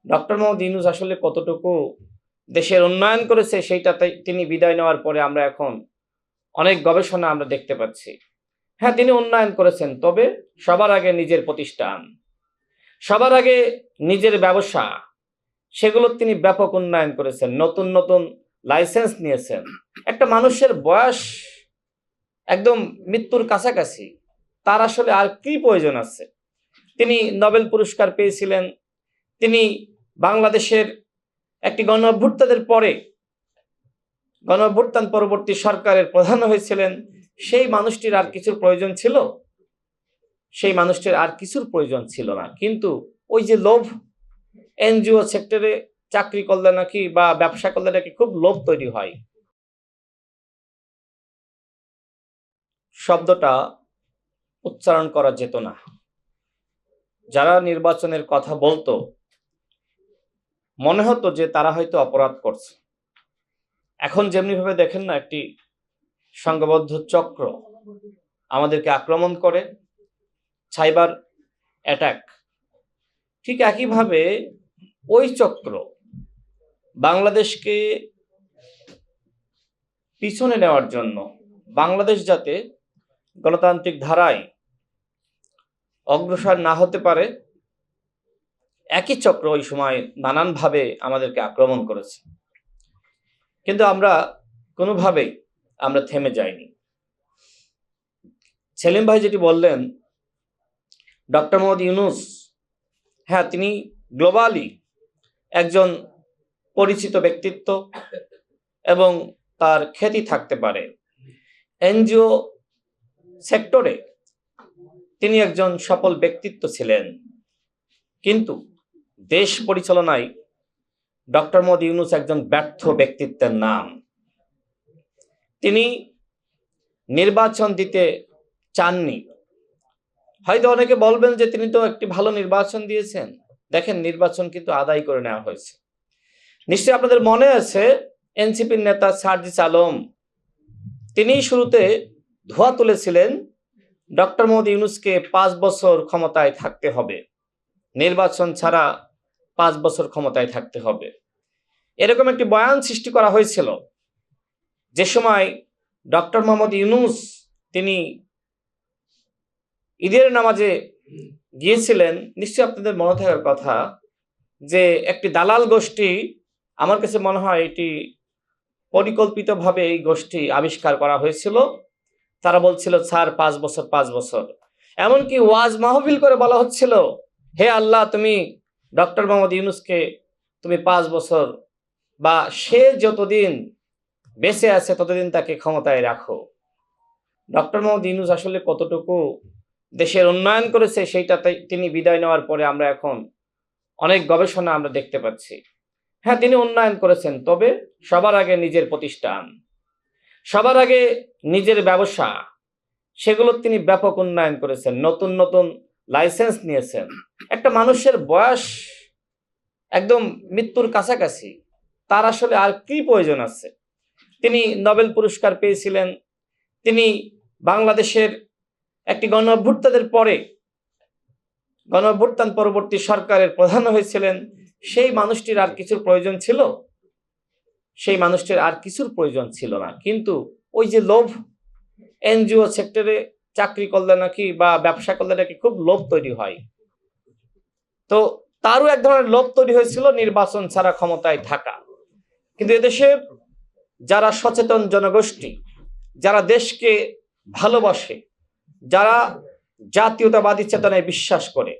Doctor Mohammad Yunus আসলে কতটুকু দেশের উন্নয়ন করেছে সেইটাতে তিনি বিদায় নেওয়ার পরে আমরা এখন অনেক গবেষণা আমরা দেখতে পাচ্ছি। হ্যাঁ, তিনি উন্নয়ন করেছেন, তবে সবার আগে নিজের প্রতিষ্ঠান, সবার আগে নিজের ব্যবসা, সেগুলোর তিনি ব্যাপক উন্নয়ন করেছেন। নতুন নতুন লাইসেন্স নিয়েছেন। একটা মানুষের বয়স একদম মৃত্যুর কাছাকাছি, তার আসলে আর কি প্রয়োজন আছে? তিনি নোবেল পুরস্কার পেয়েছিলেন। তিনি বাংলাদেশের একটি গণ অভ্যুত্থান পরবর্তী সরকারের প্রধান হয়েছিলেন। সেই মানুষটির আর কিছুর প্রয়োজন ছিল? সেই মানুষটির আর কিছুর প্রয়োজন ছিল না। কিন্তু ওই যে লোভ, এনজিও সেক্টরে চাকরি করলে নাকি বা ব্যবসা করলে নাকি খুব লোভ তৈরি হয়। শব্দটা উচ্চারণ করা যেত না। যারা নির্বাচনের কথা বলতো, মনে হতো যে তারা হয়তো অপরাধ করছে। এখন যেমনিভাবে দেখেন না, একটি সংঘবদ্ধ চক্র আমাদেরকে আক্রমণ করে, সাইবার অ্যাটাক, ঠিক একইভাবে ওই চক্র বাংলাদেশকে পিছনে নেওয়ার জন্য, বাংলাদেশ যাতে গণতান্ত্রিক ধারায় অগ্রসর না হতে পারে, একই চক্র ওই সময় নানানভাবে আমাদেরকে আক্রমণ করেছে। কিন্তু আমরা কোনোভাবেই আমরা থেমে যাইনি। সেলিম ভাই যেটি বললেন, ডক্টর মোহাম্মদ ইউনূস, হ্যাঁ, তিনি গ্লোবালি একজন পরিচিত ব্যক্তিত্ব এবং তার খ্যাতি থাকতে পারে। এনজিও সেক্টরে তিনি একজন সফল ব্যক্তিত্ব ছিলেন, কিন্তু দেশ পরিচালনায় ডক্টর মোহাম্মদ ইউনূস একজন ব্যর্থ ব্যক্তিত্বের নাম। তিনি নির্বাচন দিতে চাননি। হয়তো অনেকে বলবেন যে তিনি তো একটি ভালো নির্বাচন দিয়েছেন। দেখেন, নির্বাচন কিন্তু আদায় করে নেওয়া হয়েছে। নিশ্চয়ই আপনাদের মনে আছে, এনসিপির নেতা সার্জিস আলম, তিনি শুরুতে ধোঁয়া তুলেছিলেন ডক্টর মোহাম্মদ ইউনূসকে 5 বছর ক্ষমতায় থাকতে হবে, নির্বাচন ছাড়া 5 বছর ক্ষমতায় থাকতে হবে। এরকম একটি বয়ান সৃষ্টি করা হয়েছিল। যে সময় ডক্টর মোহাম্মদ ইউনূস তিনি ঈদের নামাজে গিয়েছিলেন, নিশ্চয়ই আপনাদের মনে থাকার কথা যে একটি দালাল গোষ্ঠী, আমার কাছে মনে হয় এটি পরিকল্পিতভাবে এই গোষ্ঠী আবিষ্কার করা হয়েছিল। তারা বলছিল, স্যার 5 বছর 5 বছর। এমনকি ওয়াজ মাহফিল করে বলা হচ্ছিল, হে আল্লাহ, তুমি ডক্টর মোহাম্মদ ইউনূসকে তুমি 5 বছর বা সে যতদিন বেঁচে আছে ততদিন তাকে ক্ষমতায় রাখো। ডক্টর মোহাম্মদ ইউনূস আসলে কতটুকু দেশের উন্নয়ন করেছে সেইটাতে তিনি বিদায় নেওয়ার পরে আমরা এখন অনেক গবেষণা আমরা দেখতে পাচ্ছি। হ্যাঁ, তিনি উন্নয়ন করেছেন, তবে সবার আগে নিজের প্রতিষ্ঠান, সবার আগে নিজের ব্যবসা, সেগুলোর তিনি ব্যাপক উন্নয়ন করেছেন। নতুন নতুন লাইসেন্স নিয়েছেন। একটা মানুষের বয়স একদম মৃত্যুর কাছাকাছি, তার আসলে আর কি প্রয়োজন আছে? তিনি নোবেল পুরস্কার পেয়েছিলেন। তিনি বাংলাদেশের একটি গণ অভ্যুত্থান পরবর্তী সরকারের প্রধান হয়েছিলেন। সেই মানুষটির আর কিছুর প্রয়োজন ছিল? সেই মানুষটির আর কিছুর প্রয়োজন ছিল না। কিন্তু ওই যে লোভ, এনজিও সেক্টরে চাকরি করলে নাকি বা ব্যবসা করলে নাকি খুব লোভ তৈরি হয়। তো তারও এক ধরনের লোভ তৈরি হয়েছিল নির্বাচন ছাড়া ক্ষমতায় থাকা। কিন্তু এদেশের যারা সচেতন জনগোষ্ঠী, যারা দেশকে ভালোবাসে, যারা জাতীয়তাবাদী চেতনায় বিশ্বাস করে,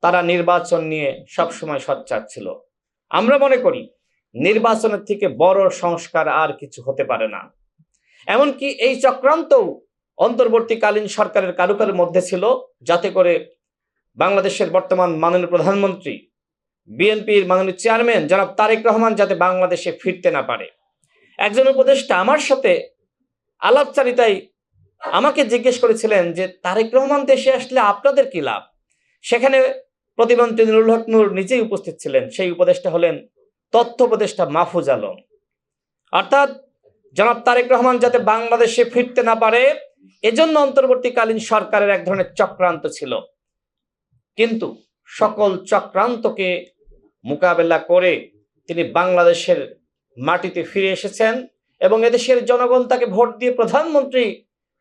তারা নির্বাচন নিয়ে সবসময় সোচ্চার ছিল। আমরা মনে করি নির্বাচনের থেকে বড় সংস্কার আর কিছু হতে পারে না। এমনকি এই চক্রান্তও অন্তর্বর্তীকালীন সরকারের কারুকারের মধ্যে ছিল, যাতে করে বাংলাদেশের বর্তমান মাননীয় প্রধানমন্ত্রী, বিএনপির মাননীয় চেয়ারম্যান জনাব তারেক রহমান যাতে বাংলাদেশে ফিরতে না পারে। একজন উপদেষ্টা আমার সাথে আলাপচারিতায় আমাকে জিজ্ঞেস করেছিলেন যে, তারেক রহমান দেশে আসলে আপনাদের কি লাভ? সেখানে প্রতিমন্ত্রী নুরুল হক নূর নিজেই উপস্থিত ছিলেন। সেই উপদেষ্টা হলেন তথ্য উপদেষ্টা মাহফুজ আলম। অর্থাৎ জনাব তারেক রহমান যাতে বাংলাদেশে ফিরতে না পারে, এজন্য অন্তর্বর্তীকালীন সরকারের এক ধরনের চক্রান্ত ছিল। কিন্তু সকল চক্রান্তকে মোকাবেলা করে তিনি বাংলাদেশের মাটিতে ফিরে এসেছেন এবং এদেশের জনগণ তাকে ভোট দিয়ে প্রধানমন্ত্রী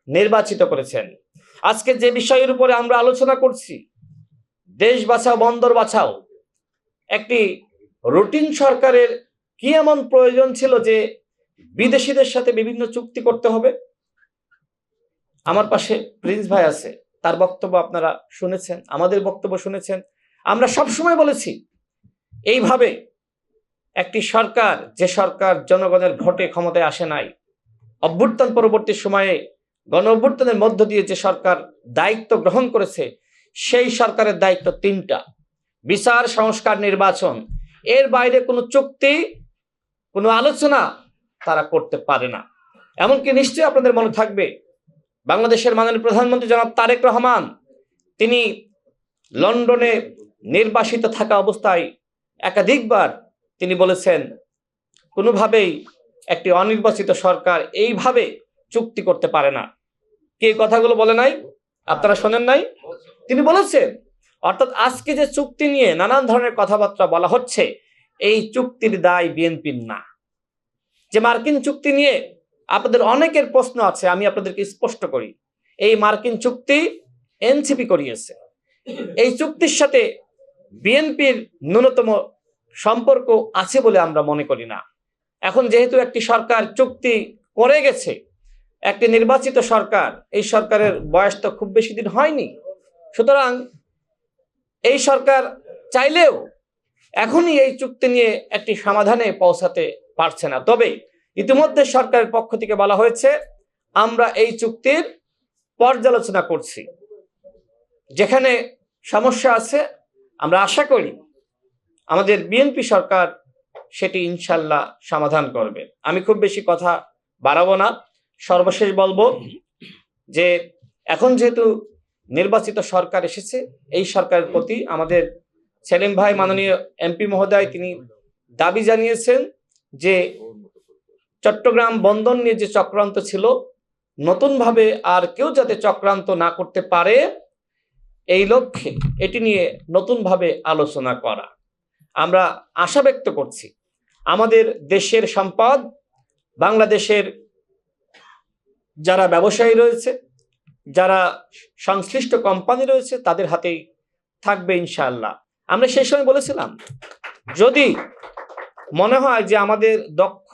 নির্বাচিত করেছেন। আজকে যে বিষয়ের উপরে আমরা আলোচনা করছি, দেশ বাঁচাও বন্দর বাঁচাও, একটি রুটিন সরকারের কি এমন প্রয়োজন ছিল যে বিদেশিদের সাথে বিভিন্ন চুক্তি করতে হবে? আমার পাশে প্রিন্স ভাই আছে, তার বক্তব্য আপনারা শুনেছেন, আমাদের বক্তব্য শুনেছেন। আমরা সবসময় বলেছি এইভাবে একটি সরকার, যে সরকার জনগণের ভোটে ক্ষমতায় আসে নাই, অভ্যুত্থান পরবর্তী সময়ে গণ অভ্যুত্থানের মধ্য দিয়ে যে সরকার দায়িত্ব গ্রহণ করেছে, সেই সরকারের দায়িত্ব তিনটা: বিচার, সংস্কার, নির্বাচন। এর বাইরে কোনো চুক্তি, কোনো আলোচনা তারা করতে পারে না। এমনকি নিশ্চয়ই আপনাদের মনে থাকবে, বাংলাদেশের মাননীয় প্রধানমন্ত্রী জনাব তারেক রহমান তিনি লন্ডনে নির্বাসিত থাকা অবস্থায় একাধিকবার তিনি বলেছেন, কোনোভাবেই একটি অনির্বাচিত সরকার এইভাবে চুক্তি করতে পারে না। কি এই কথাগুলো বলে নাই? আপনারা শোনেন নাই? তিনি বলেছেন। অর্থাৎ আজকে যে চুক্তি নিয়ে নানান ধরনের কথাবার্তা বলা হচ্ছে, এই চুক্তির দায় বিএনপির না। যে মার্কিন চুক্তি নিয়ে আপনাদের অনেকের প্রশ্ন আছে, আমি আপনাদেরকে স্পষ্ট করি, এই মার্কিন চুক্তি এনসিপি করিয়েছে। এই চুক্তির সাথে বিএনপির ন্যূনতম সম্পর্ক আছে বলে আমরা মনে করি না। এখন যেহেতু একটি সরকার চুক্তি করে গেছে, একটি নির্বাচিত সরকার, এই সরকারের বয়স তো খুব বেশি দিন হয়নি, সুতরাং এই সরকার চাইলেও এখনই এই চুক্তি নিয়ে একটি সমাধানে পৌঁছাতে পারছে না। তবে ইতিমধ্যে সরকারের পক্ষ থেকে বলা হয়েছে, আমরা এই চুক্তির পর্যালোচনা করছি, যেখানে সমস্যা আছে আমরা আশা করি আমাদের বিএনপি সরকার সেটি ইনশাল্লাহ সমাধান করবে। আমি খুব বেশি কথা বাড়াবো না, সর্বশেষ বলবো যে এখন যেহেতু নির্বাচিত সরকার এসেছে, এই সরকারের প্রতি আমাদের সেলিম ভাই, মাননীয় এমপি মহোদয়, তিনি দাবি জানিয়েছেন যে চট্টগ্রাম বন্দর নিয়ে যে চক্রান্ত ছিল, নতুনভাবে আর কেউ যাতে চক্রান্ত না করতে পারে, এই লক্ষ্যে এটি নিয়ে নতুনভাবে আলোচনা করা। আমরা আশা ব্যক্ত করছি আমাদের দেশের সম্পদ, বাংলাদেশের যারা ব্যবসায়ী রয়েছে, যারা সংশ্লিষ্ট কোম্পানি রয়েছে, তাদের হাতেই থাকবে ইনশাআল্লাহ। আমরা সেই সময় বলেছিলাম, যদি মনে হয় যে আমাদের দক্ষ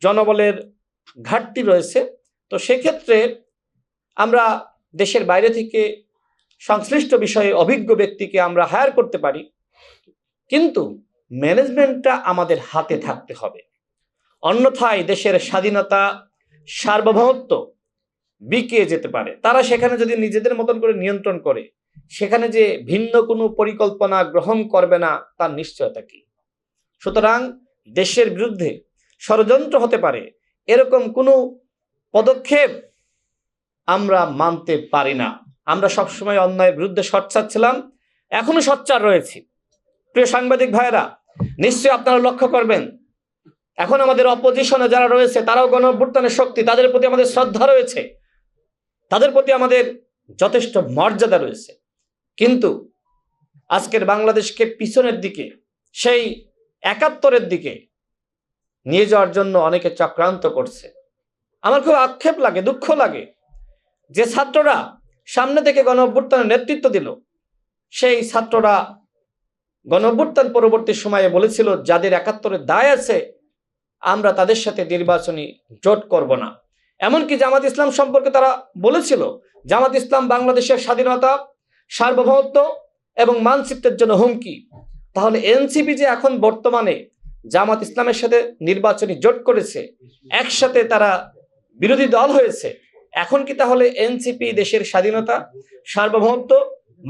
জনবলের ঘাটতি রয়েছে, তো সেক্ষেত্রে আমরা দেশের বাইরে থেকে সংশ্লিষ্ট বিষয়ে অভিজ্ঞ ব্যক্তিকে আমরা হায়ার করতে পারি, কিন্তু ম্যানেজমেন্টটা আমাদের হাতে থাকতে হবে। অন্যথায় দেশের স্বাধীনতা, সার্বভৌমত্ব বিকিয়ে যেতে পারে। তারা সেখানে যদি নিজেদের মতন করে নিয়ন্ত্রণ করে, সেখানে যে ভিন্ন কোনো পরিকল্পনা গ্রহণ করবে না তার নিশ্চয়তা কি? সুতরাং দেশের বিরুদ্ধে ষড়যন্ত্র হতে পারে এরকম কোনো পদক্ষেপ আমরা মানতে পারি না। আমরা সবসময় অন্যায়ের বিরুদ্ধে সোচ্চার ছিলাম, এখনো সোচ্চার রয়েছি। প্রিয় সাংবাদিক ভাইয়েরা, নিশ্চয়ই আপনারা লক্ষ্য করবেন, এখন আমাদের অপোজিশনে যারা রয়েছে তারাও গণ অভ্যুত্থানের শক্তি, তাদের প্রতি আমাদের শ্রদ্ধা রয়েছে, তাদের প্রতি আমাদের যথেষ্ট মর্যাদা রয়েছে। কিন্তু আজকের বাংলাদেশকে পিছনের দিকে, সেই ৭১-এর দিকে নিয়ে যাওয়ার জন্য অনেকে চক্রান্ত করছে। আমার খুব আক্ষেপ লাগে, দুঃখ লাগে যে ছাত্ররা সামনে থেকে গণ অভ্যুত্থানের নেতৃত্ব দিল, সেই ছাত্ররা গণ অভ্যুত্থান পরবর্তী সময়ে বলেছিল যাদের ৭১-এর দায় আছে আমরা তাদের সাথে নির্বাচনী জোট করব না। এমনকি জামাত ইসলাম সম্পর্কে তারা বলেছিল জামাত ইসলাম বাংলাদেশের স্বাধীনতা, সার্বভৌমত্ব এবং মানচিত্রের জন্য হুমকি। তাহলে এনসিপি যে এখন বর্তমানে জামাত ইসলামের সাথে নির্বাচনী জোট করেছে, একসাথে তারা বিরোধী দল হয়েছে, এখন কি তাহলে এনসিপি দেশের স্বাধীনতা, সার্বভৌমত্ব,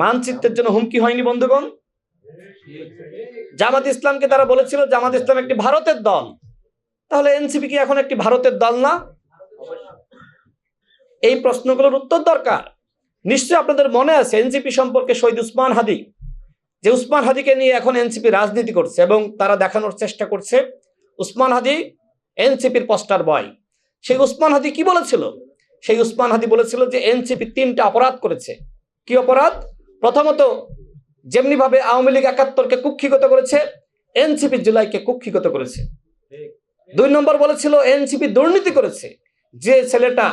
মানচিত্রের জন্য হুমকি হয়নি? বন্ধুগণ, জামাত ইসলামকে তারা বলেছিল জামাত ইসলাম একটি ভারতের দল, তাহলে এনসিপি কি এখন একটি ভারতের দল না? এই প্রশ্নগুলোর উত্তর দরকার। নিশ্চয়ই আপনাদের মনে আছে এনসিপি সম্পর্কে শহীদ উসমান হাদি, যে উসমান হাদিকে নিয়ে এখন এনসিপি রাজনীতি করছে এবং তারা দেখানোর চেষ্টা করছে উসমান হাদি এনসিপির পোস্টার বয়। সেই উসমান হাদি কি বলেছিল? সেই উসমান হাদি বলেছিল যে এনসিপি ৩টা অপরাধ করেছে। কি অপরাধ? প্রথমত, যেমনি ভাবে আওয়ামী লীগ ৭১-কে কুক্ষিগত করেছে, এনসিপি জুলাইকে কুক্ষিগত করেছে। 2 নম্বর বলেছিল এনসিপি দুর্নীতি করেছে। যে ছেলেটা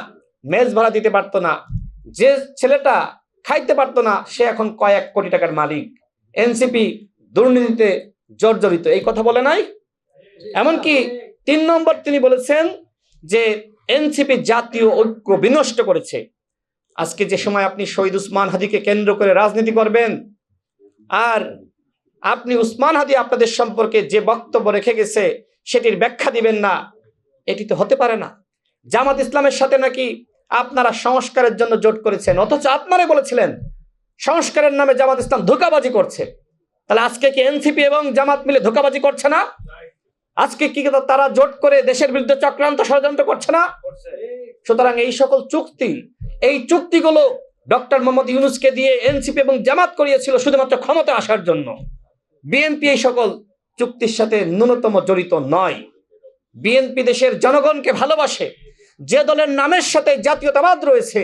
মেজ ভাড়া দিতে পারতো না, যে ছেলেটা খাইতে পারতো না, সে এখন কয়েক কোটি টাকার মালিক। এনসিপি দুর্নীতিতে জর্জরিত, এই কথা বলে নাই। এমনকি 3 নম্বর তিনি বলেছেন যে এনসিপি জাতীয় ঐক্য বিনষ্ট করেছে। আজকে যে সময় আপনি শহীদ উসমান হাদিকে কেন্দ্র করে রাজনীতি করবেন, আর আপনি উসমান হাদি আপনাদের সম্পর্কে যে বক্তব্য রেখে গেছে সেটির ব্যাখ্যা দিবেন না, এটি তো হতে পারে না। জামাত ইসলামের সাথে নাকি আপনারা সংস্কারের জন্য জোট করেছেন, অথচ আপনারাই বলেছিলেন সংস্কারের নামে জামাত ইসলাম ধোঁকাবাজি করছে। তাহলে আজকে কি এনসিপি এবং জামাত মিলে ধোঁকাবাজি করছে না? আজকে কি তারা জোট করে দেশের বিরুদ্ধে চক্রান্ত ষড়যন্ত্র করছে না? সুতরাং এই সকল চুক্তি, এই চুক্তিগুলো ডক্টর মোহাম্মদ ইউনূসকে দিয়ে এনসিপি এবং জামাত করিয়েছিল শুধুমাত্র ক্ষমতা আসার জন্য। বিএনপি এই সকল চুক্তির সাথে ন্যূনতম জড়িত নয়। বিএনপি দেশের জনগণকে ভালোবাসে। যে দলের নামের সাথে জাতীয়তাবাদ রয়েছে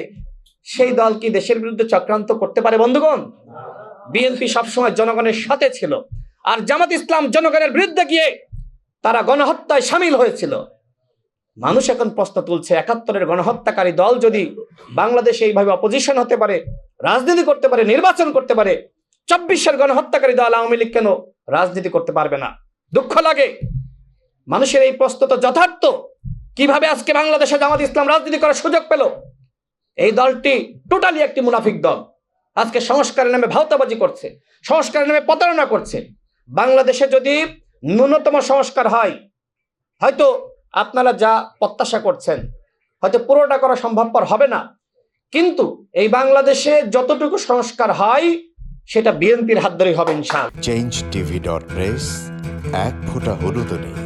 সেই দল কি দেশের বিরুদ্ধে চক্রান্ত করতে পারে বন্ধুগণ? বিএনপি সবসময় জনগণের সাথে ছিল। আর জামাত ইসলাম জনগণের বিরুদ্ধে গিয়ে তারা গণহত্যায় সামিল হয়েছিল। মানুষ এখন প্রশ্ন তুলছে, 71-এর গণহত্যাকারী দল যদি বাংলাদেশে এইভাবে অপোজিশন হতে পারে, রাজনীতি করতে পারে, নির্বাচন করতে পারে, 24-এর গণহত্যাকারী দল আওয়ামী লীগ কেন রাজনীতি করতে পারবে না? দুঃখ লাগে। মানুষের এই প্রশ্ন তো যথার্থ। কিভাবে আজকে বাংলাদেশে জামাত ইসলাম রাজনীতি করার সুযোগ পেল? এই দলটি টোটালি একটি মুনাফিক দল। আজকে সংস্কারের নামে ভাওতাবাজি করছে, সংস্কারের নামে প্রতারণা করছে। বাংলাদেশে যদি ন্যূনতম সংস্কার হয়, হয়তো আপনারা যা প্রত্যাশা করছেন হয়তো পুরোটা করা সম্ভবপর হবে না, কিন্তু এই বাংলাদেশে যতটুকু সংস্কার হয় সেটা বিএনপির হাত ধরেই হবে ইনশাআল্লাহ। changeTV.press, এক ফোঁটা হলুদও নেই।